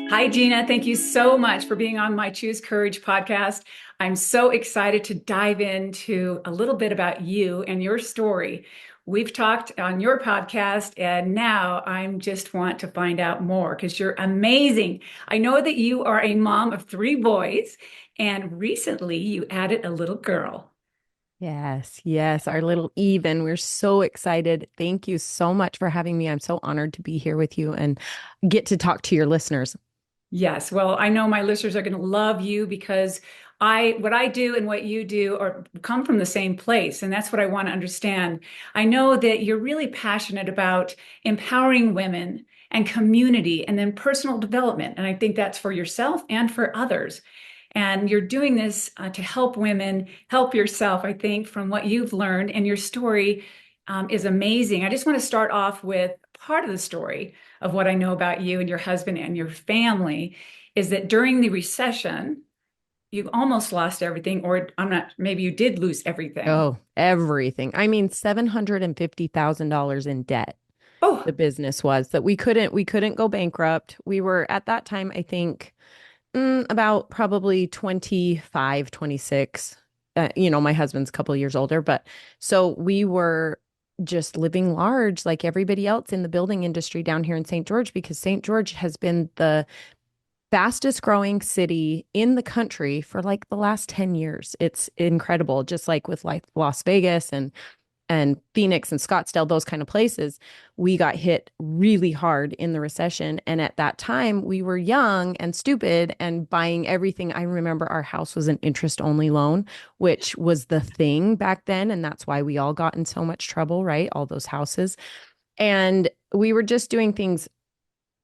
Hi, Gina. Thank you so much for being on my Choose Courage podcast. I'm so excited to dive into a little bit about you and your story. We've talked on your podcast, and now I'm just want to find out more because you're amazing. I know that you are a mom of three boys, and recently you added a little girl. Yes, yes, our little Even. We're so excited. Thank you so much for having me. I'm so honored to be here with you and get to talk to your listeners. Yes, well, I know my listeners are going to love you because what I do and what you do are come from the same place, and that's what I want to understand. I know that you're really passionate about empowering women and community and then personal development, and I think that's for yourself and for others. And you're doing this to help women, help yourself, I think, from what you've learned, and your story is amazing. I just want to start off with part of the story of what I know about you and your husband and your family is that during the recession, you almost lost everything, or I'm not, maybe you did lose everything. Oh, everything. I mean, $750,000 in debt. Oh, The business was that we couldn't go bankrupt. We were at that time, I think, about probably 25, 26. My husband's a couple of years older, but so we were just living large like everybody else in the building industry down here in St. George because St. George has been the fastest growing city in the country for like the last 10 years. It's incredible, just like with like Las Vegas and Phoenix and Scottsdale, those kind of places, we got hit really hard in the recession. And at that time, we were young and stupid and buying everything. I remember our house was an interest only loan, which was the thing back then. And that's why we all got in so much trouble, right? All those houses. And we were just doing things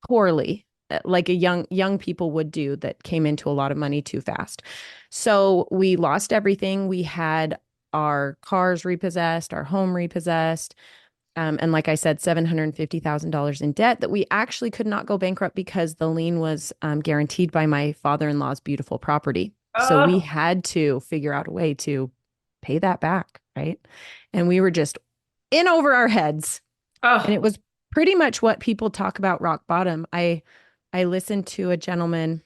poorly, like a young people would do that came into a lot of money too fast. So we lost everything. We had our cars repossessed, our home repossessed. And like I said, $750,000 in debt that we actually could not go bankrupt because the lien was guaranteed by my father-in-law's beautiful property. So we oh, had to figure out a way to pay that back, right? And we were just in over our heads. And oh. it was pretty much what people talk about rock bottom. I listened to a gentleman.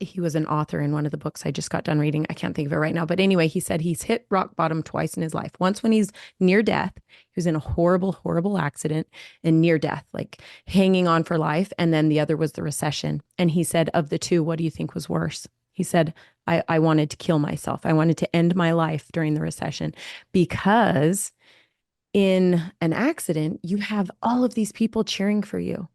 He was an author in one of the books I just got done reading. I can't think of it right now. But anyway, he said he's hit rock bottom twice in his life. Once when he's near death, he was in a horrible, horrible accident and near death, like hanging on for life. And then the other was the recession. And he said, of the two, what do you think was worse? He said, I wanted to kill myself. I wanted to end my life during the recession because in an accident, you have all of these people cheering for you.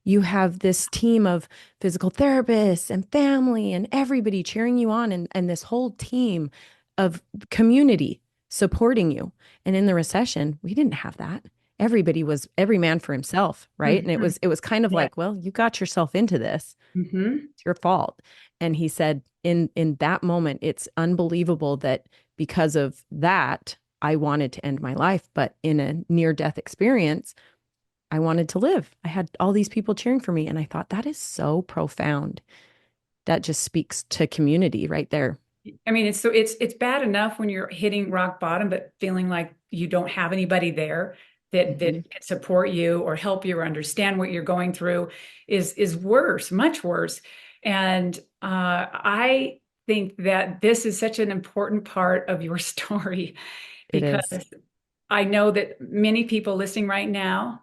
You have this team of physical therapists and family and everybody cheering you on, and this whole team of community supporting you. And in the recession, we didn't have that. Everybody was every man for himself, right? And it Mhm. was it was kind of Yeah. like, well, you got yourself into this. Hmm. It's your fault. And he said, in that moment, it's unbelievable that because of that, I wanted to end my life. But in a near death experience, I wanted to live. I had all these people cheering for me. And I thought that is so profound. That just speaks to community right there. I mean, it's bad enough when you're hitting rock bottom, but feeling like you don't have anybody there Mhm. that can support you or help you or understand what you're going through is worse, much worse. And I think that this is such an important part of your story It is. because I know that many people listening right now,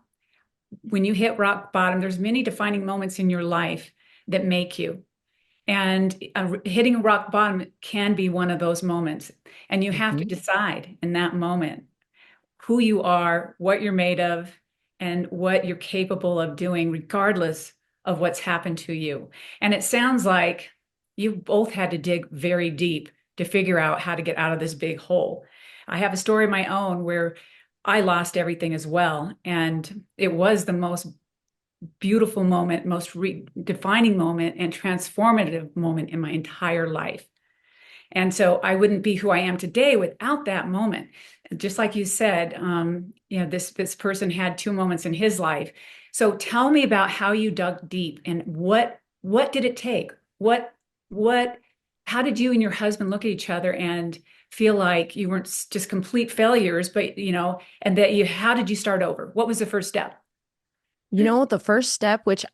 when you hit rock bottom, there's many defining moments in your life that make you. And hitting a rock bottom can be one of those moments. And you have to Mhm. decide in that moment who you are, what you're made of, and what you're capable of doing, regardless of what's happened to you. And it sounds like you both had to dig very deep to figure out how to get out of this big hole. I have a story of my own where I lost everything as well. And it was the most beautiful moment, most defining moment, and transformative moment in my entire life. And so I wouldn't be who I am today without that moment. Just like you said, this person had two moments in his life. So tell me about how you dug deep and what did it take? What how did you and your husband look at each other and feel like you weren't just complete failures, but and that you how did you start over? What was the first step? The first step, which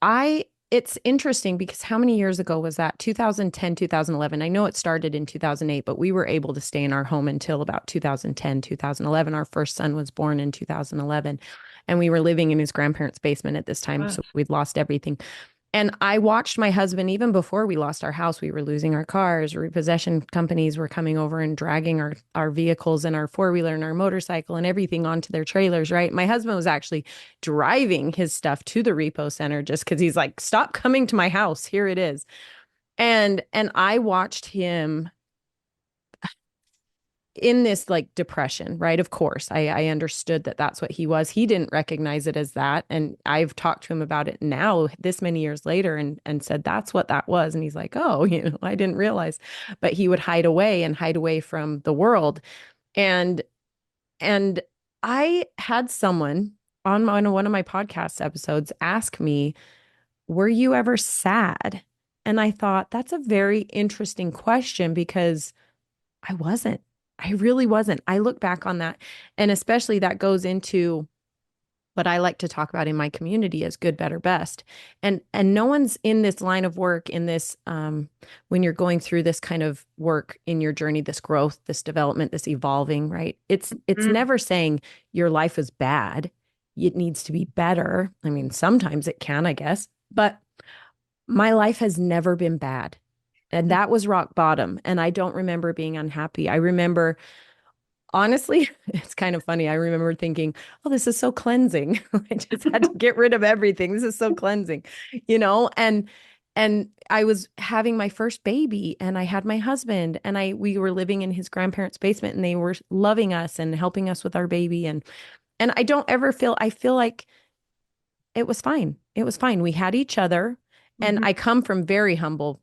it's interesting because how many years ago was that? 2010, 2011. I know it started in 2008, but we were able to stay in our home until about 2010, 2011. Our first son was born in 2011, and we were living in his grandparents' basement at this time. Wow. So we'd lost everything. And I watched my husband, even before we lost our house, we were losing our cars. Repossession companies were coming over and dragging our vehicles and our four-wheeler and our motorcycle and everything onto their trailers, right? My husband was actually driving his stuff to the repo center just because he's like, stop coming to my house. Here it is. And I watched him in this like depression, right? Of course, I understood that that's what he was. He didn't recognize it as that, and I've talked to him about it now, this many years later, and said that's what that was. And he's like, oh, I didn't realize. But he would hide away and hide away from the world, and and I had someone on one of my podcast episodes ask me, "Were you ever sad?" And I thought that's a very interesting question because I wasn't. I really wasn't. I look back on that, and especially that goes into what I like to talk about in my community as good, better, best. And no one's in this line of work in this when you're going through this kind of work in your journey, this growth, this development, this evolving, right? It's Mm, never saying your life is bad. It needs to be better. I mean, sometimes it can, I guess, but my life has never been bad. And that was rock bottom. And I don't remember being unhappy. I remember, honestly, it's kind of funny. I remember thinking, oh, this is so cleansing. I just had to get rid of everything. This is so cleansing, you know? And I was having my first baby and I had my husband and we were living in his grandparents' basement and they were loving us and helping us with our baby. And I don't ever I feel like it was fine. It was fine. We had each other. And mhm, I come from very humble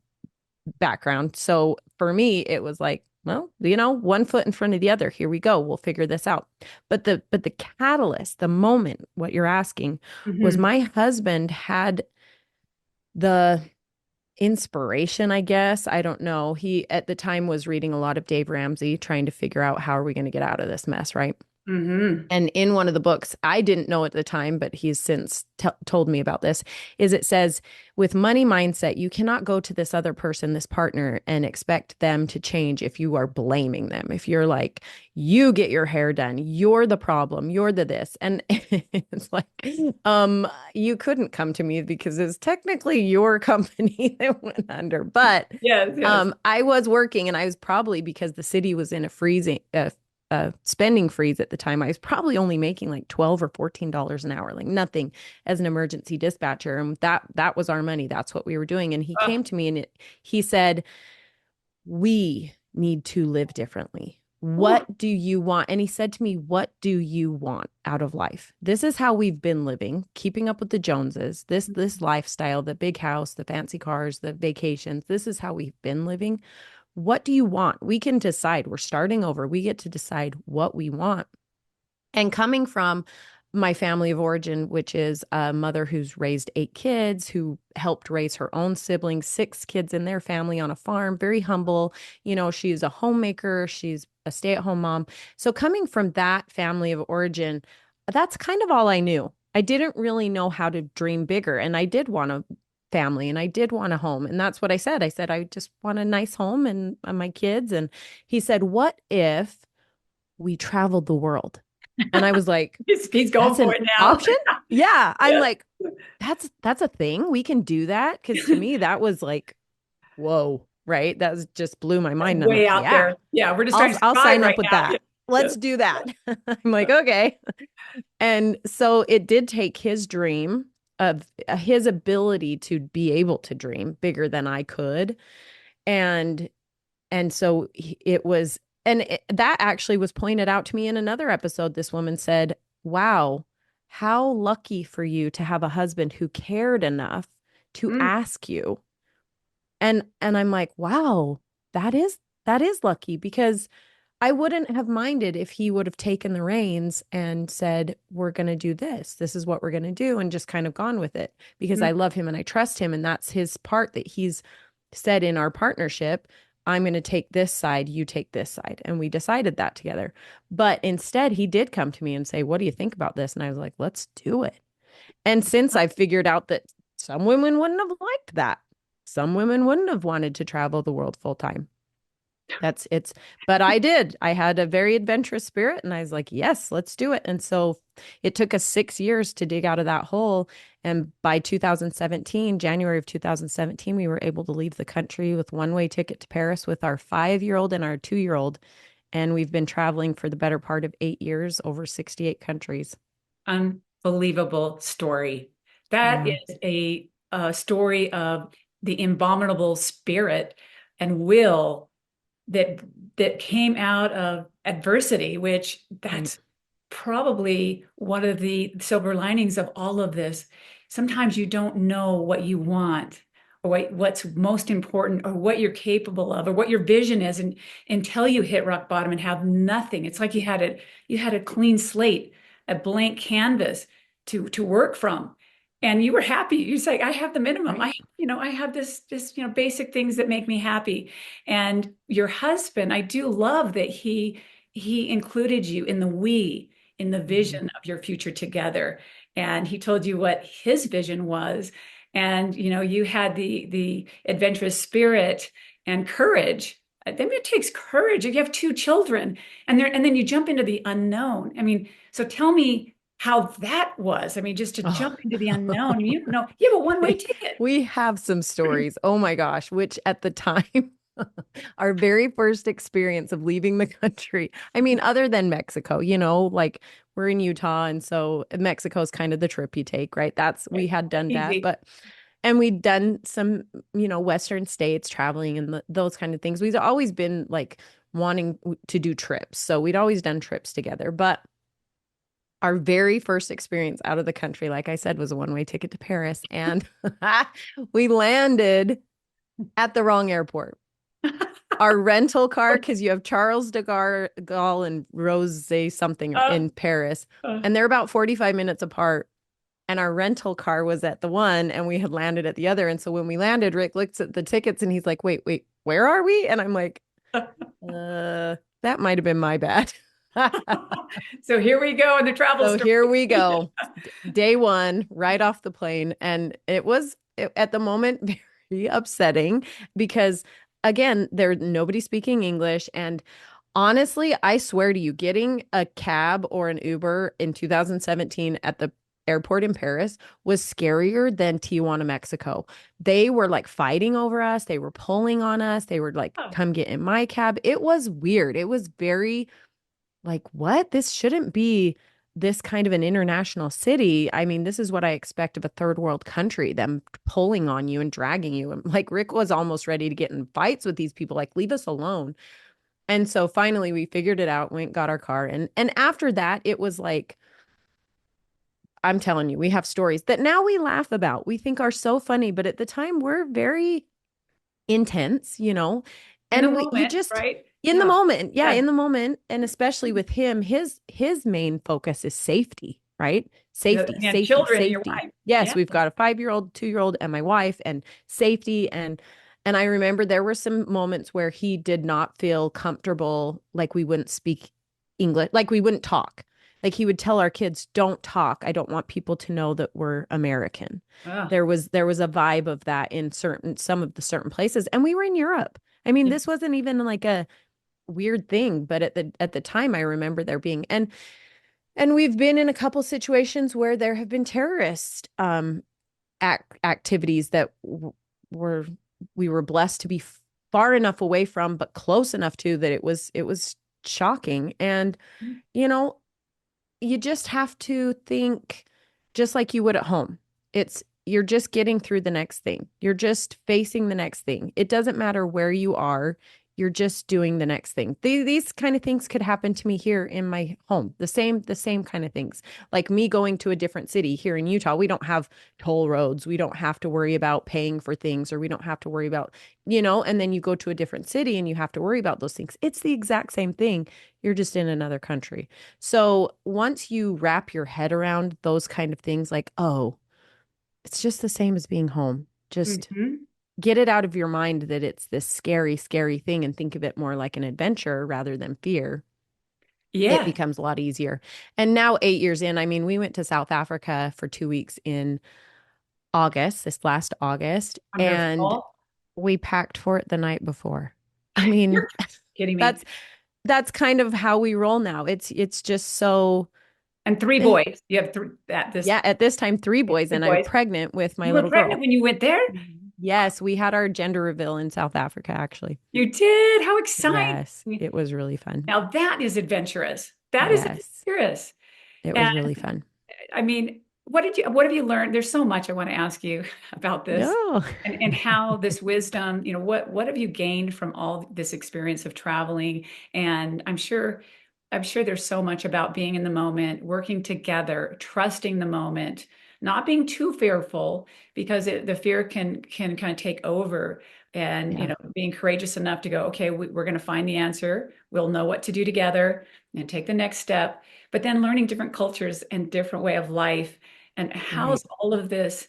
background. So for me, it was like, well, one foot in front of the other. Here we go. We'll figure this out. But the catalyst, the moment, what you're asking, was mhm. my husband had the inspiration, I guess. I don't know. He at the time was reading a lot of Dave Ramsey, trying to figure out how are we going to get out of this mess, right? Mhm. And in one of the books, I didn't know at the time, but he's since told me about this, is it says, with money mindset, you cannot go to this other person, this partner, and expect them to change if you are blaming them. If you're like, you get your hair done, you're the problem, you're the this. And it's like, you couldn't come to me because it's technically your company that went under. But Yes, yes. I was working and I was probably because the city was in a freezing spending freeze at the time. I was probably only making like 12 or $14 an hour, like nothing as an emergency dispatcher. And that was our money. That's what we were doing. And he Oh, came to me and he said, we need to live differently. ooh, What do you want? And he said to me, what do you want out of life? This is how we've been living, keeping up with the Joneses, this lifestyle, the big house, the fancy cars, the vacations. This is how we've been living. What do you want? We can decide. We're starting over. We get to decide what we want. And coming from my family of origin, which is a mother who's raised 8 kids, who helped raise her own siblings, 6 kids in their family on a farm, very humble. She's a homemaker, she's a stay-at-home mom. So coming from that family of origin, that's kind of all I knew. I didn't really know how to dream bigger. And I did want a family and I did want a home. And that's what I said. I said, I just want a nice home and my kids. And he said, what if we traveled the world? And I was like, he's going that's for an it now. option? Yeah. I'm Yeah. like, that's a thing. We can do that. Cause to me, that was like, whoa, right? That was just blew my That's mind. And I'm way like, out yeah, there. Yeah, we're just I'll trying to I'll survive sign up right with now. Yeah. that. Yeah. Let's do that. I'm like, okay. And so it did take his dream of his ability to be able to dream bigger than I could. And so it was, and that actually was pointed out to me in another episode. This woman said, wow, how lucky for you to have a husband who cared enough to Mm, ask you. And I'm like, wow, that is lucky because I wouldn't have minded if he would have taken the reins and said, we're going to do this. This is what we're going to do, and just kind of gone with it because mm, I love him and I trust him. And that's his part that he's said in our partnership. I'm going to take this side, you take this side. And we decided that together. But instead, he did come to me and say, what do you think about this? And I was like, let's do it. And since I've figured out that some women wouldn't have liked that. Some women wouldn't have wanted to travel the world full time. That's it's, but I did. I had a very adventurous spirit and I was like, yes, let's do it. And so it took us 6 years to dig out of that hole. And by 2017, January of 2017, we were able to leave the country with one-way ticket to Paris with our 5-year-old and our 2-year-old. And we've been traveling for the better part of 8 years over 68 countries. Unbelievable story. That Yeah, is a story of the abominable spirit and will that came out of adversity, which right. that's probably one of the silver linings of all of this. Sometimes you don't know what you want or what's most important or what you're capable of or what your vision is and until you hit rock bottom and have nothing. It's like you had a clean slate, a blank canvas to work from. And you were happy. You say, I have the minimum. Right. I have this, basic things that make me happy. And your husband, I do love that he included you in the we, in the Mhm. vision of your future together. And he told you what his vision was. And you had the adventurous spirit and courage. I think it takes courage. You have two children, and then you jump into the unknown. I mean, so tell me how that was. I mean, just to Oh. jump into the unknown. You don't know, you have a one-way ticket. We have some stories. Oh my gosh, which at the time, our very first experience of leaving the country. I mean, other than Mexico, like we're in Utah, and so Mexico's kind of the trip you take, right? We Right. had done that, Easy. and we'd done some, Western states traveling and those kind of things. We've always been like wanting to do trips. So we'd always done trips together. But our very first experience out of the country, like I said, was a one-way ticket to Paris. And we landed at the wrong airport. Our rental car, because you have Charles de Gaulle and Rose something Uh, in Paris, uh, and they're about 45 minutes apart. And our rental car was at the one, and we had landed at the other. And so when we landed, Rick looks at the tickets and he's like, wait, where are we? And I'm like, that might have been my bad. so here we go in the travel So story. here we go. Day one, right off the plane. And it was at the moment very upsetting because, again, there nobody speaking English. And honestly, I swear to you, getting a cab or an Uber in 2017 at the airport in Paris was scarier than Tijuana, Mexico. They were like fighting over us. They were pulling on us. They were like, Oh, come get in my cab. It was weird. It was very like, what? This shouldn't be this kind of an international city. I mean, this is what I expect of a third world country, them pulling on you and dragging you. And like Rick was almost ready to get in fights with these people, like, leave us alone. And so finally we figured it out, went, got our car. And after that, it was like, I'm telling you, we have stories that now we laugh about, we think are so funny, but at the time we're very intense, in the and you moment, just right? in the Yeah. moment, yeah, Yeah. in the moment, and especially with him, his main focus is safety, right? Safety, And safety, children, your safety. wife. Yes, Yeah. we've got a 5-year-old, 2-year-old, and my wife, and safety, and I remember there were some moments where he did not feel comfortable, like we wouldn't speak English, like we wouldn't talk. Like he would tell our kids, "Don't talk. I don't want people to know that we're American." Oh, There was a vibe of that in some of the certain places, and we were in Europe. I mean, yeah. this wasn't even like a weird thing, but at the time I remember there being, and we've been in a couple situations where there have been terrorist activities that were we were blessed to be far enough away from but close enough to that it was shocking. And you know you just have to think just like you would at home. You're just getting through the next thing. You're just facing the next thing. It doesn't matter where you are. You're just doing the next thing. These kind of things could happen to me here in my home. The same kind of things. Like me going to a different city here in Utah. We don't have toll roads. We don't have to worry about paying for things, or we don't have to worry about, and then you go to a different city and you have to worry about those things. It's the exact same thing. You're just in another country. So once you wrap your head around those kind of things, like, oh, it's just the same as being home. Just Hmm. get it out of your mind that it's this scary, scary thing and think of it more like an adventure rather than fear. It Yeah. becomes a lot easier. And now, 8 years in, I mean, we went to South Africa for 2 weeks in August, this last August, and Wonderful. we packed for it the night before. I mean, You're kidding me. that's that's kind of how we roll now. It's just so And three boys. You have three at this yeah, at this time, three boys, three and I'm boys. pregnant with my You were little pregnant girl. when you went there? Yes, we had our gender reveal in South Africa, actually. You did. How exciting. Yes, it was really fun. Now that is adventurous. That is Yes, adventurous. it And was really fun. I mean, what have you learned? There's so much I want to ask you about this No. and how this wisdom, what have you gained from all this experience of traveling? And I'm sure there's so much about being in the moment, working together, trusting the moment, not being too fearful because the fear can kind of take over. And Yeah, being courageous enough to go, okay, we're going to find the answer. We'll know what to do together and take the next step. But then learning different cultures and different way of life, and right. how's all of this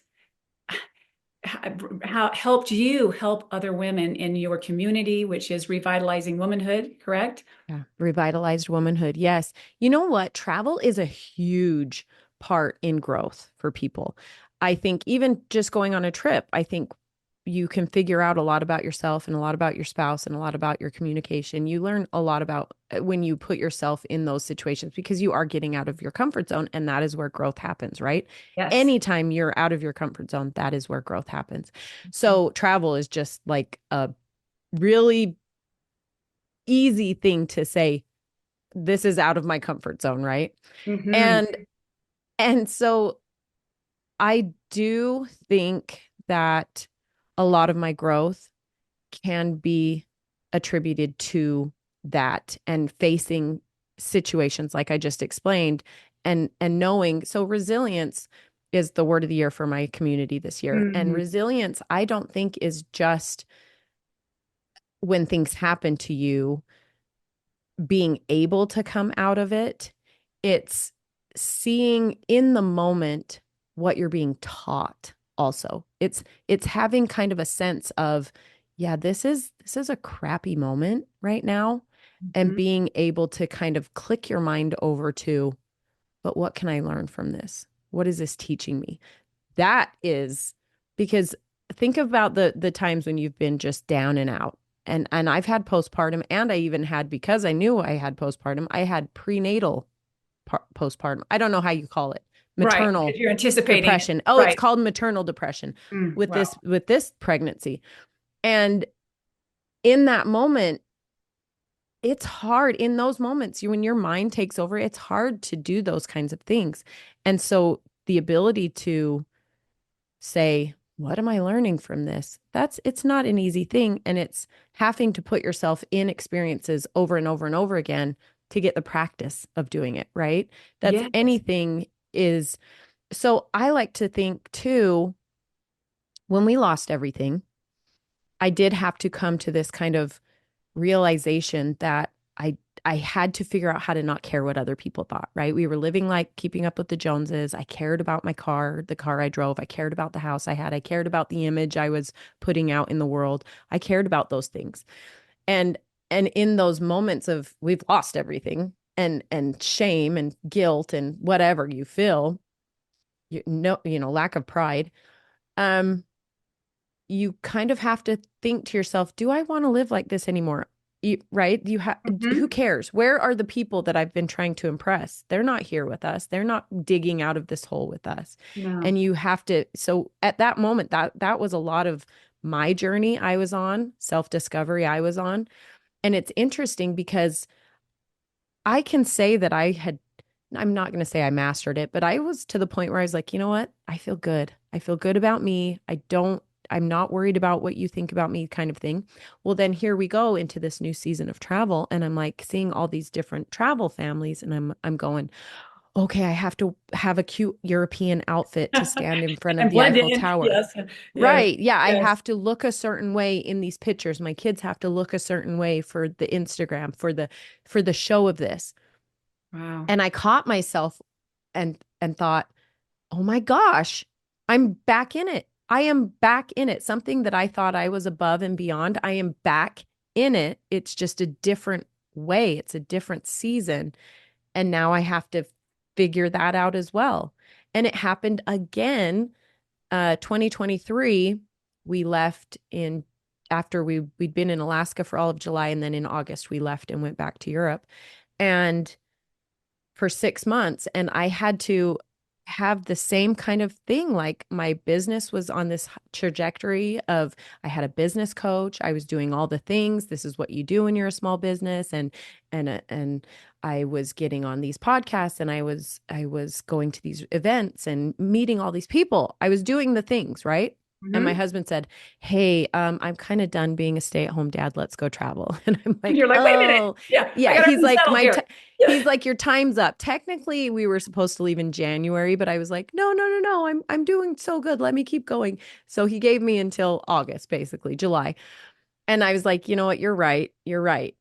how helped you help other women in your community, which is revitalizing womanhood, correct? Yeah. Revitalized womanhood. Yes. You know what? Travel is a huge part in growth for people. I think even just going on a trip, I think you can figure out a lot about yourself and a lot about your spouse and a lot about your communication. You learn a lot about when you put yourself in those situations because you are getting out of your comfort zone, and that is where growth happens, right? Yes. Anytime you're out of your comfort zone, that is where growth happens. So travel is just like a really easy thing to say, this is out of my comfort zone, right? Mm-hmm. And so I do think that a lot of my growth can be attributed to that and facing situations like I just explained, and knowing. So resilience is the word of the year for my community this year. And Mm-hmm. resilience, I don't think, is just when things happen to you being able to come out of it. It's seeing in the moment what you're being taught also. It's having kind of a sense of, yeah, this is a crappy moment right now, and being able to kind of click your mind over to, but what can I learn from this? What is this teaching me? That is because think about the times when you've been just down and out. And I've had postpartum, and I even had, because I knew I had postpartum, I had prenatal postpartum. I don't know how you call it. Right, because Maternal you're anticipating it. depression. Oh, it's Right. called maternal depression with Wow. this pregnancy. And in that moment, it's hard in those moments. When your mind takes over, it's hard to do those kinds of things. And so the ability to say, what am I learning from this? It's not an easy thing. And it's having to put yourself in experiences over and over and over again to get the practice of doing it, right? That's Yes. anything is. So I like to think too, when we lost everything, I did have to come to this kind of realization that I had to figure out how to not care what other people thought, right? We were living like keeping up with the Joneses. I cared about my car, the car I drove. I cared about the house I had. I cared about the image I was putting out in the world. I cared about those things. And and in those moments of we've lost everything, and shame and guilt and whatever you feel, lack of pride, um you kind of have to think to yourself, do I want to live like this anymore? Right? Who Hmm. cares? Where are the people that I've been trying to impress? They're not here with us. They're not digging out of this hole with us. No. And you have to, so at that moment, that was a lot of my journey I was on, self-discovery I was on. And it's interesting because I can say that I'm not going to say I mastered it, but I was to the point where I was like, you know what? I feel good. I feel good about me. I'm not worried about what you think about me, kind of thing. Well, then here we go into this new season of travel. And I'm like seeing all these different travel families. And I'm going, okay, I have to have a cute European outfit to stand in front of And the blend Eiffel in. Tower. Yes. Yes. Right. Yeah. I Yes. have to look a certain way in these pictures. My kids have to look a certain way for the Instagram, for the show of this. Wow. And I caught myself and thought, "Oh my gosh, I'm back in it. I am back in it. Something that I thought I was above and beyond, I am back in it. It's just a different way. It's a different season, and now I have to figure that out as well." And it happened again 2023, we left in after we'd been in Alaska for all of July, and then in August we left and went back to Europe. And for 6 months, and I had to have the same kind of thing. Like my business was on this trajectory of I had a business coach. I was doing all the things. This is what you do when you're a small business, and I was getting on these podcasts, and I was going to these events and meeting all these people. I was doing the things, right? And my Mhm. husband said, "Hey, I'm kind of done being a stay-at-home dad. Let's go travel." And I'm And like, you're like, wait a minute. "Oh, Yeah, I yeah." got to He's like, unsettle here. Yeah. He's like, your time's up. Technically, we were supposed to leave in January, but I was like, no, no, no, no. I'm doing so good. Let me keep going. So he gave me until August, basically, July. And I was like, you know what? You're right. You're right.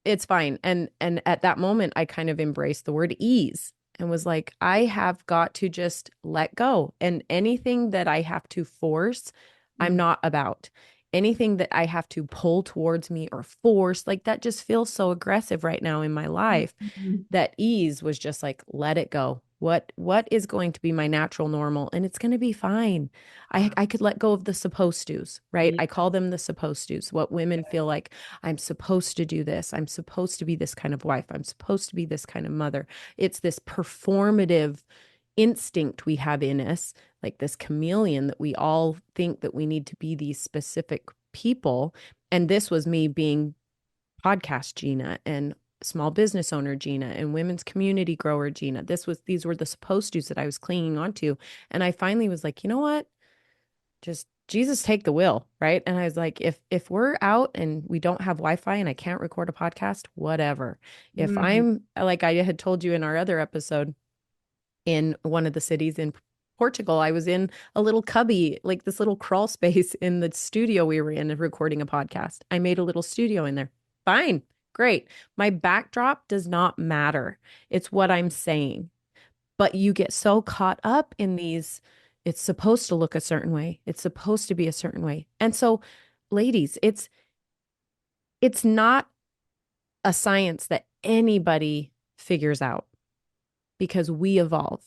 It's fine. And at that moment, I kind of embraced the word ease and was like, I have got to just let go. And anything that I have to force, I'm Mm. not about. Anything that I have to pull towards me or force, like that just feels so aggressive right now in my life. Mhm. That ease was just like, let it go. What is going to be my natural normal, and it's going to be fine. Wow. I could let go of the supposed to's, right? Yeah. I call them the supposed to's. What women feel like, I'm supposed to do this. I'm supposed to be this kind of wife. I'm supposed to be this kind of mother. It's this performative instinct we have in us, like this chameleon that we all think that we need to be these specific people. And this was me being podcast Gina and small business owner Gina and women's community grower Gina. These were the supposed to's that I was clinging on to. And I finally was like, you know what? Just Jesus take the wheel, right? And I was like, if we're out and we don't have Wi-Fi and I can't record a podcast, whatever. If Mhm. I'm like I had told you in our other episode, in one of the cities in Portugal, I was in a little cubby, like this little crawl space in the studio we were in recording a podcast. I made a little studio in there. Fine. Great. My backdrop does not matter. It's what I'm saying. But you get so caught up in these, it's supposed to look a certain way. It's supposed to be a certain way. And so, ladies, it's not a science that anybody figures out because we evolve,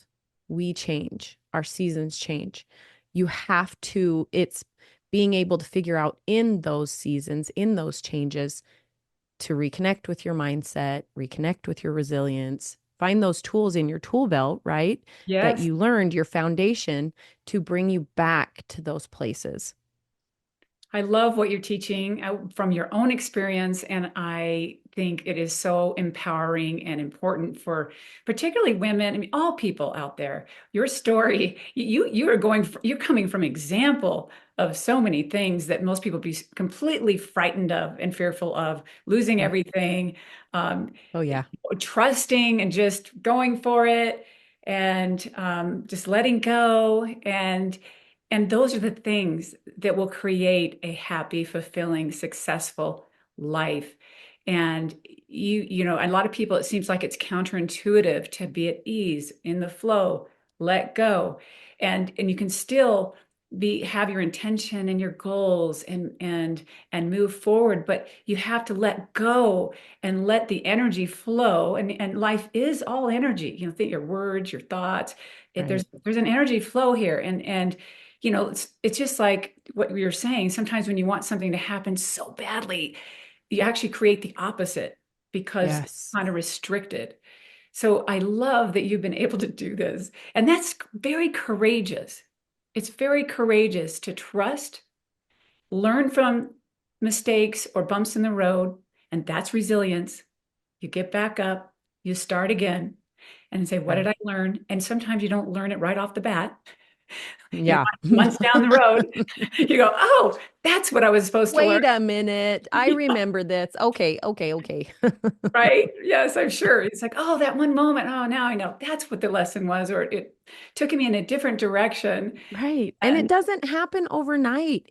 we change, our seasons change. You have to, it's being able to figure out in those seasons, in those changes, to reconnect with your mindset, reconnect with your resilience, find those tools in your tool belt, right? That Yes. you learned, your foundation to bring you back to those places. I love what you're teaching from your own experience, and I think it is so empowering and important for particularly women. I mean, all people out there. Your story, you are you're coming from example of so many things that most people be completely frightened of and fearful of losing Yeah. everything, um, Oh, yeah. trusting and just going for it, and just letting go and those are the things that will create a happy, fulfilling, successful life. And you know, a lot of people, it seems like it's counterintuitive to be at ease, in the flow, let go. And you can still have your intention and your goals and move forward, but you have to let go and let the energy flow. And life is all energy. You know, think your words, your thoughts. Right. There's an energy flow here. And you know, it's just like what we were saying. Sometimes when you want something to happen so badly, you actually create the opposite because it's Yes. kind of restricted. So I love that you've been able to do this. And that's very courageous. It's very courageous to trust, learn from mistakes or bumps in the road, and that's resilience. You get back up, you start again, and say, what Yeah. did I learn? And sometimes you don't learn it right off the bat. You know, Yeah. months down the road, you go, oh, that's what I was supposed to learn. Wait a minute. I remember this. Okay, okay, okay. Right? Yes, I'm sure. It's like, oh, that one moment. Oh, now I know that's what the lesson was, or it took me in a different direction. Right. And it And doesn't happen overnight.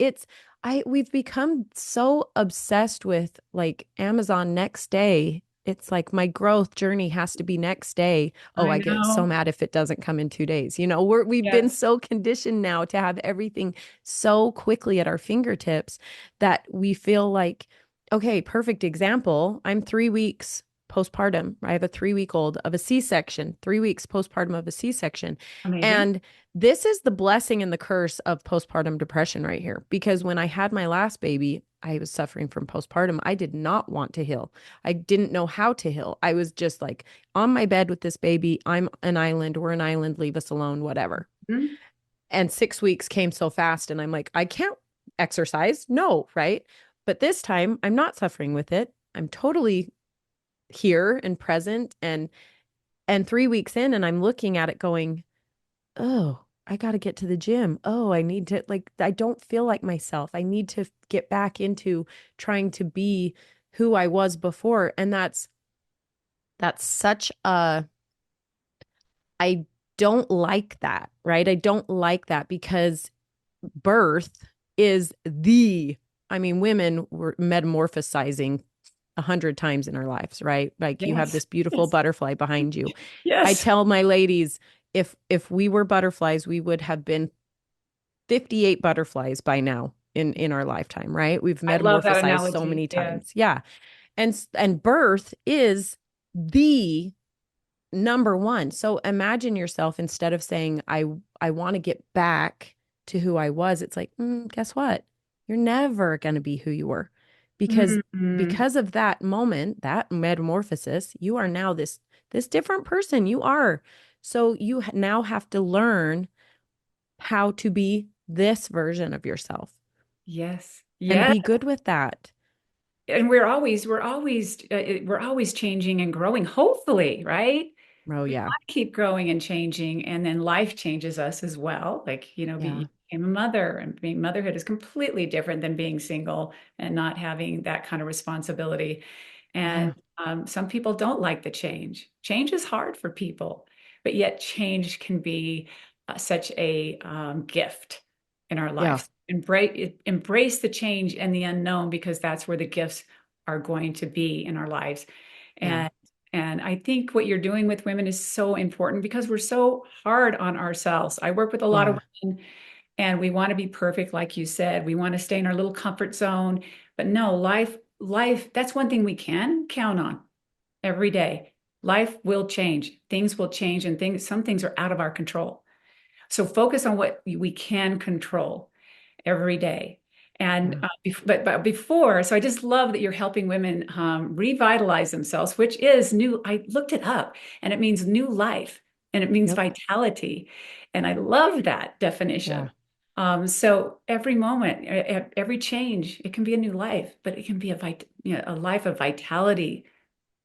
We've become so obsessed with like Amazon next day. It's like my growth journey has to be next day. Oh, I I get so know, mad if it doesn't come in 2 days. We've been yes, so conditioned now to have everything so quickly at our fingertips that we feel like, okay, perfect example. I'm 3 weeks postpartum. I have a 3 week old of a C-section, 3 weeks postpartum of a C-section. Amazing. And this is the blessing and the curse of postpartum depression right here. Because when I had my last baby, I was suffering from postpartum. I did not want to heal. I didn't know how to heal. I was just like on my bed with this baby. I'm an island. We're an island. Leave us alone, whatever. Mhm. And 6 weeks came so fast. And I'm like, I can't exercise. No, right? But this time I'm not suffering with it. I'm totally here and present, and 3 weeks in, and I'm looking at it going, oh, I got to get to the gym. Oh, I need to, like, I don't feel like myself. I need to get back into trying to be who I was before. And that's such a, I don't like that, right? I don't like that because birth is I mean, women were metamorphosizing 100 times in our lives, right? Like you have Yes. this beautiful Yes. butterfly behind you. I Yes. tell my ladies, if we were butterflies, we would have been 58 butterflies by now in our lifetime, right? We've I love that metamorphosized so analogy. many Yeah. times. Yeah. And birth is the number one. So imagine yourself, instead of saying I want to get back to who I was, it's like, guess what? You're never going to be who you were, because Mhm. because of that moment, that metamorphosis, you are now this different person. You are. So you now have to learn how to be this version of yourself Yes. and Yes. be good with that. And we're always changing and growing, hopefully, right? Oh We yeah. want to keep growing and changing, and then life changes us as well. Like, Yeah. you became a mother, and being motherhood is completely different than being single and not having that kind of responsibility. And Yeah. some people don't like the change. Change is hard for people, but yet change can be such a gift in our Yeah. life. Embrace the change and the unknown, because that's where the gifts are going to be in our lives. Yeah. And and I think what you're doing with women is so important, because we're so hard on ourselves. I work with a lot of Yeah. women, and we want to be perfect, like you said. We want to stay in our little comfort zone. But no, life, that's one thing we can count on every day. Life will change. Things will change, and some things are out of our control. So focus on what we can control every day. And Yeah. but before, so I just love that you're helping women revitalize themselves, which is new. I looked it up, and it means new life, and it means Yep. vitality, and I love that Yeah. definition. So every moment, every change, it can be a new life, but it can be a life of vitality,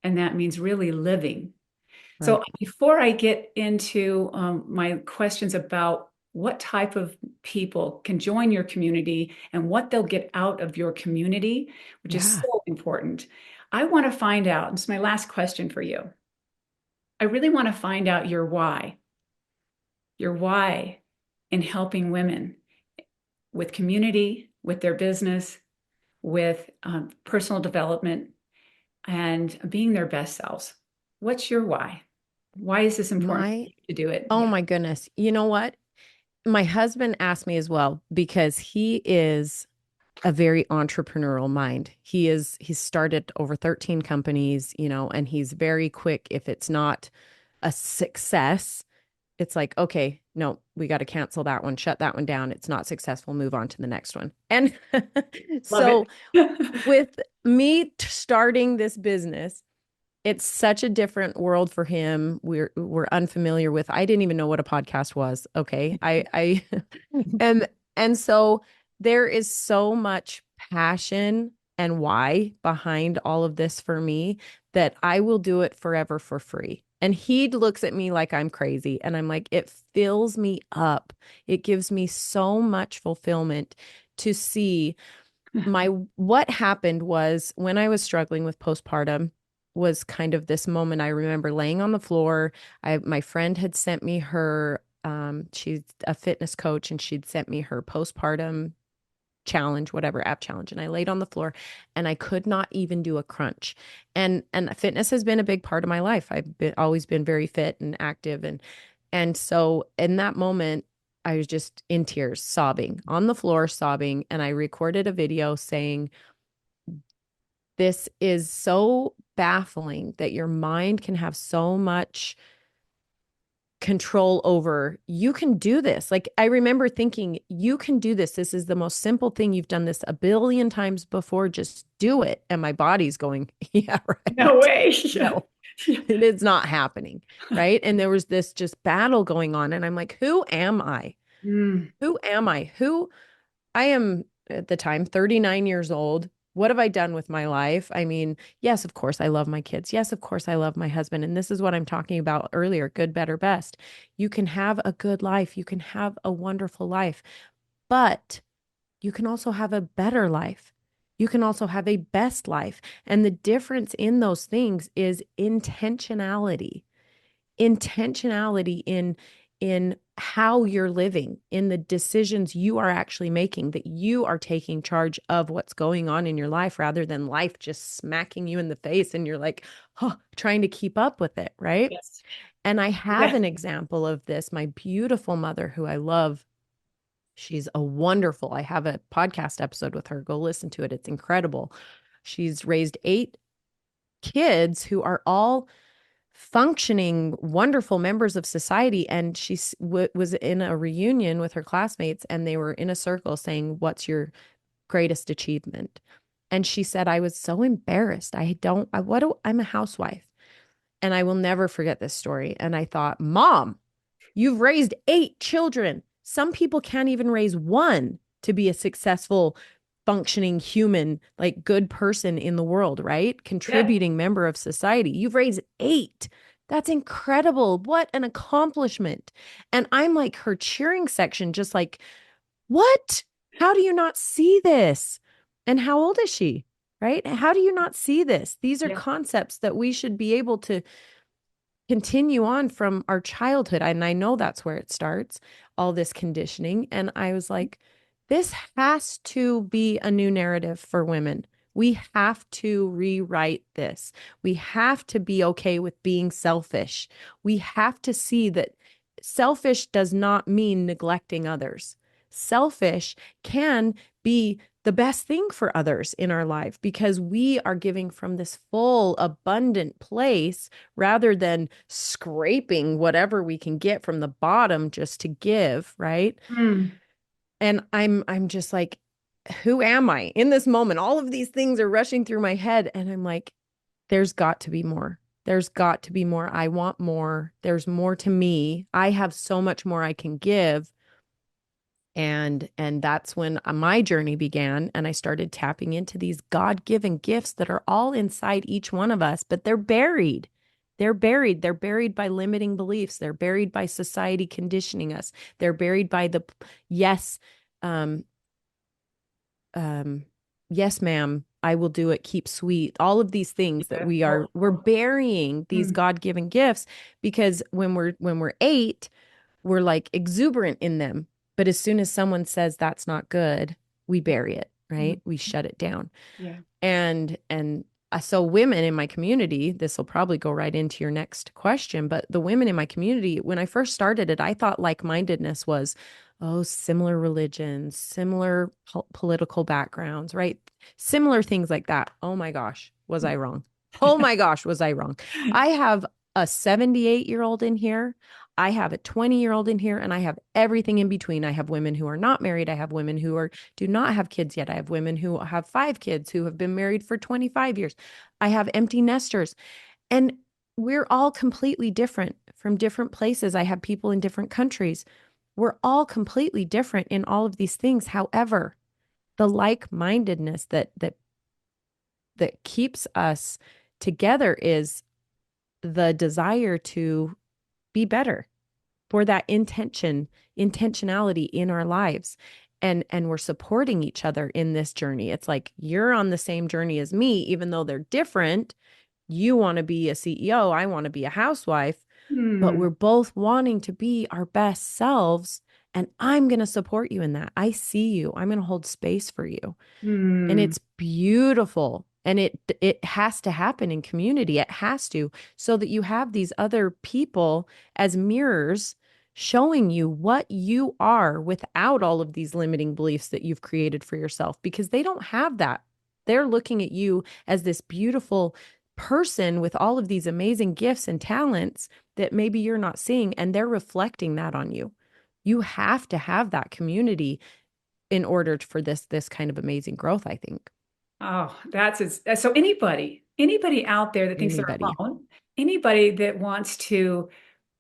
and that means really living. So Right. before I get into my questions about what type of people can join your community and what they'll get out of your community, which is Yeah. so important, I want to find out. This is my last question for you. I really want to find out your why in helping women with community, with their business, with personal development, and being their best selves. What's your why? Why is this important My, to do it? oh Yeah. my goodness. You know what? My husband asked me as well because he is a very entrepreneurial mind. He's started over 13 companies, and he's very quick. If it's not a success, it's like, okay, no, we got to cancel that one, shut that one down. It's not successful, move on to the next one. And Love so it. with me starting this business, it's such a different world for him. We're unfamiliar with. I didn't even know what a podcast was. Okay. I and so there is so much passion and why behind all of this for me that I will do it forever for free. And he looks at me like I'm crazy. And I'm like, it fills me up. It gives me so much fulfillment to see what happened was when I was struggling with postpartum was kind of this moment. I remember laying on the floor. My friend had sent me her she's a fitness coach, and she'd sent me her postpartum challenge, whatever app challenge. And I laid on the floor and I could not even do a crunch. And fitness has been a big part of my life. Always been very fit and active. And so in that moment, I was just in tears, sobbing on the floor, sobbing. And I recorded a video saying, this is so baffling that your mind can have so much control over. You can do this. Like, I remember thinking, you can do this. This is the most simple thing. You've done this a billion times before. Just do it. And my body's going, yeah, No right. way. No, it is not happening. Right. And there was this just battle going on. And I'm like, who am I? Mm, Who am I? Who I am at the time 39 years old. What have I done with my life? I mean, yes, of course, I love my kids. Yes, of course, I love my husband. And this is what I'm talking about earlier, good, better, best. You can have a good life. You can have a wonderful life, but you can also have a better life. You can also have a best life. And the difference in those things is intentionality in how you're living, in the decisions you are actually making, that you are taking charge of what's going on in your life rather than life just smacking you in the face and you're like, oh, trying to keep up with it, right? yes. And I have Yeah. an example of this. My beautiful mother, who I love, she's a wonderful, I have a podcast episode with her. Go listen to it. It's incredible. She's raised 8 kids who are all functioning, wonderful members of society. And she was in a reunion with her classmates, and they were in a circle saying, "What's your greatest achievement?" And she said, "I was so embarrassed. I'm a housewife." And I will never forget this story. And I thought, Mom, you've raised 8 children. Some people can't even raise one to be a successful, functioning human, like good person in the world, right? Yeah. Contributing member of society. You've raised 8. That's incredible. What an accomplishment. And I'm like her cheering section, just like, what? How do you not see this? And how old is she? Right? How do you not see this? These are Yeah. concepts that we should be able to continue on from our childhood. And I know that's where it starts, all this conditioning. And I was like, this has to be a new narrative for women. We have to rewrite this. We have to be okay with being selfish. We have to see that selfish does not mean neglecting others. Selfish can be the best thing for others in our life because we are giving from this full, abundant place rather than scraping whatever we can get from the bottom just to give, right? Mm, And I'm just like, who am I in this moment? All of these things are rushing through my head and I'm like, there's got to be more. There's got to be more. I want more. There's more to me. I have so much more I can give. And that's when my journey began, and I started tapping into these God-given gifts that are all inside each one of us, but they're buried. They're buried by limiting beliefs. They're buried by society conditioning us. They're buried by the yes, um um yes ma'am, I will do it, keep sweet, all of these things that yeah. we're burying these Mm, God-given gifts because when we're 8, we're like exuberant in them. But as soon as someone says that's not good, we bury it, mm, right? We shut it down. yeah. And so women in my community, this will probably go right into your next question, but the women in my community, when I first started it, I thought like-mindedness was, oh, similar religions, similar political backgrounds, right? Similar things like that. Oh my gosh, was I wrong? Oh my gosh, was I wrong? I have a 78-year-old in here. I have a 20-year-old in here, and I have everything in between. I have women who are not married. I have women who do not have kids yet. I have women who have 5 kids who have been married for 25 years. I have empty nesters. And we're all completely different from different places. I have people in different countries. We're all completely different in all of these things. However, the like-mindedness that keeps us together is the desire to be better, for that intentionality in our lives. And we're supporting each other in this journey. It's like you're on the same journey as me, even though they're different. You want to be a CEO, I want to be a housewife, but Mm, we're both wanting to be our best selves. And I'm going to support you in that. I see you. I'm going to hold space for you. And mm, it's beautiful. And it has to happen in community. It has to, so that you have these other people as mirrors showing you what you are without all of these limiting beliefs that you've created for yourself, because they don't have that. They're looking at you as this beautiful person with all of these amazing gifts and talents that maybe you're not seeing, and they're reflecting that on you. You have to have that community in order for this kind of amazing growth, I think. Oh, so anybody out there that thinks they're Anybody. alone, anybody that wants to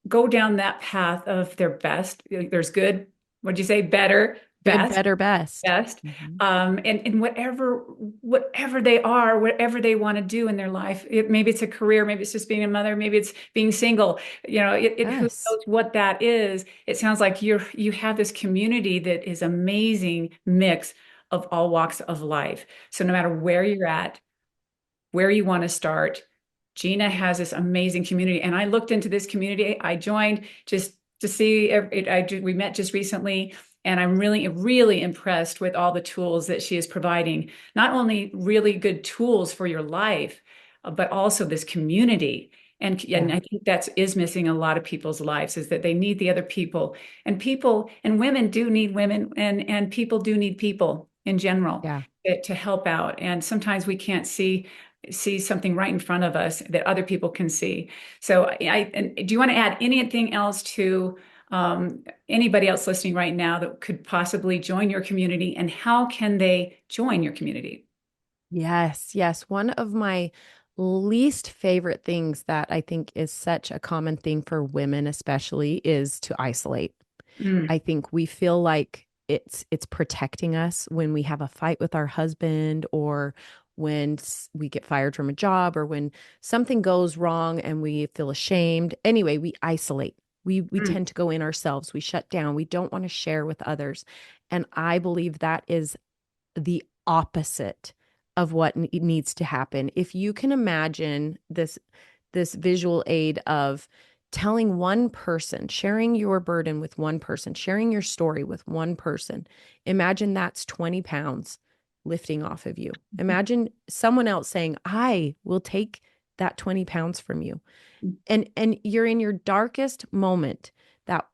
go down that path of their best, there's good, what'd you say, better, Good, best, better, best. best, Mhm. and whatever they are, whatever they want to do in their life. Maybe it's a career, maybe it's just being a mother, maybe it's being single. Who Yes. knows what that is? It sounds like you have this community that is amazing mix of all walks of life. So no matter where you're at, where you want to start. Gina has this amazing community. And I looked into this community. I joined just to see we met just recently. And I'm really, really impressed with all the tools that she is providing. Not only really good tools for your life, but also this community. And Yeah. I think that is missing a lot of people's lives is that they need the other people and women do need women and people do need people in general Yeah. to help out. And sometimes we can't see something right in front of us that other people can see. So and do you want to add anything else to anybody else listening right now that could possibly join your community and how can they join your community? Yes, yes. One of my least favorite things that I think is such a common thing for women, especially, is to isolate. Mm, I think we feel like it's protecting us when we have a fight with our husband or when we get fired from a job or when something goes wrong and we feel ashamed. Anyway, we isolate. We mm, tend to go in ourselves. We shut down. We don't want to share with others. And I believe that is the opposite of what needs to happen. If you can imagine this visual aid of telling one person, sharing your burden with one person, sharing your story with one person, imagine that's 20 pounds lifting off of you. Imagine someone else saying, I will take that 20 pounds from you. And you're in your darkest moment.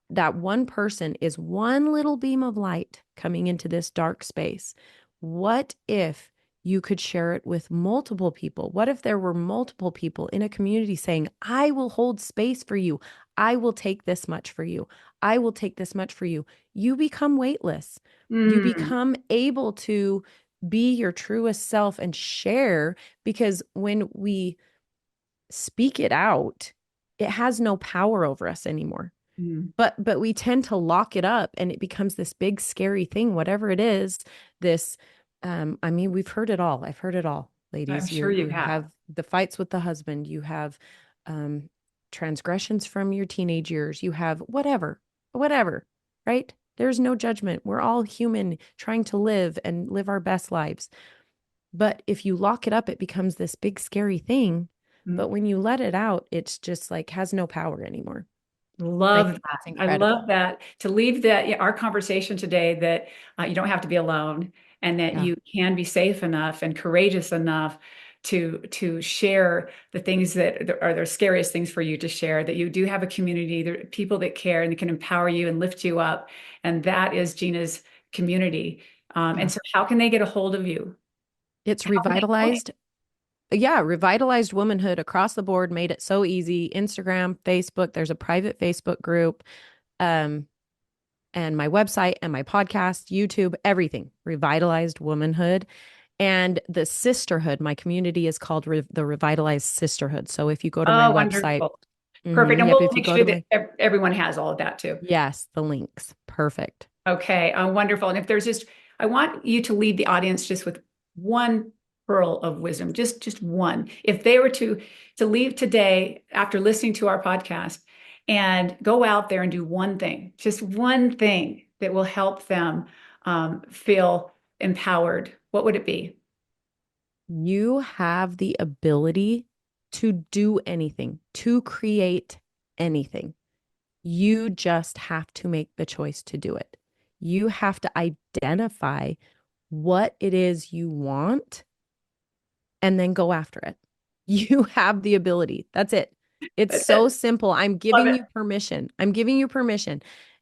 That one person is one little beam of light coming into this dark space. What if you could share it with multiple people? What if there were multiple people in a community saying, I will hold space for you. I will take this much for you. I will take this much for you. You become weightless. You mm, become able to be your truest self and share, because when we speak it out, it has no power over us anymore. mm. But we tend to lock it up and it becomes this big scary thing, whatever it is. This I mean, we've heard it all. I've heard it all, I'm ladies. sure You you have. have the fights with the husband, you have um transgressions from your teenage years, you have whatever, right? There's no judgment. We're all human trying to live and live our best lives. But if you lock it up, it becomes this big scary thing. Mm. But when you let it out, it's just like has no power anymore. I Love think that. that's I love incredible. that. To leave that, yeah, our conversation today that you don't have to be alone and that Yeah. you can be safe enough and courageous enough to share the things that are the scariest things for you to share, that you do have a community, there are people that care and that can empower you and lift you up. And that is Gina's community. And Yeah. so how can they get a hold of you? It's How can they join? revitalized. Yeah, revitalized womanhood across the board, made it so easy. Instagram, Facebook, there's a private Facebook group, um, and my website and my podcast, YouTube, everything. Revitalized womanhood. And the sisterhood, my community is called the Revitalized Sisterhood. So if you go to my Oh, website, wonderful. Perfect. And yep, we'll if you make go sure to that my, everyone has all of that too. yes, the links. Perfect. Okay, wonderful. And if there's just, I want you to leave the audience just with one pearl of wisdom, just one. If they were to leave today after listening to our podcast and go out there and do one thing, just one thing that will help them feel empowered, what would it be? You have the ability to do anything, to create anything. You just have to make the choice to do it. You have to identify what it is you want and then go after it. You have the ability. That's it. It's That's it. so simple. I'm Love giving it. you permission. I'm giving you permission.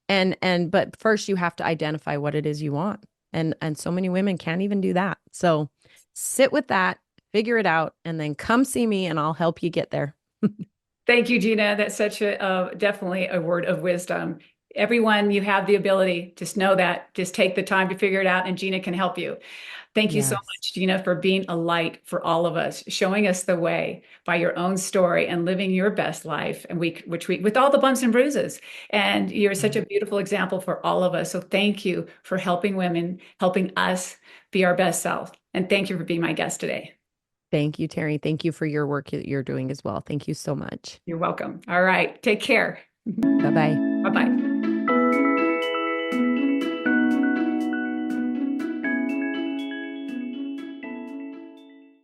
And but first you have to identify what it is you want. And so many women can't even do that. So sit with that, figure it out, and then come see me and I'll help you get there. Thank you, Gina. That's such a definitely a word of wisdom. Everyone, you have the ability. Just know that. Just take the time to figure it out, and Gina can help you. Thank you so Yes. much, Gina, for being a light for all of us, showing us the way by your own story and living your best life, and which we, with all the bumps and bruises. And you're such Yeah. a beautiful example for all of us. So thank you for helping women, helping us be our best self. And thank you for being my guest today. Thank you, Terry. Thank you for your work that you're doing as well. Thank you so much. You're welcome. All right. Take care. Bye bye. Bye bye.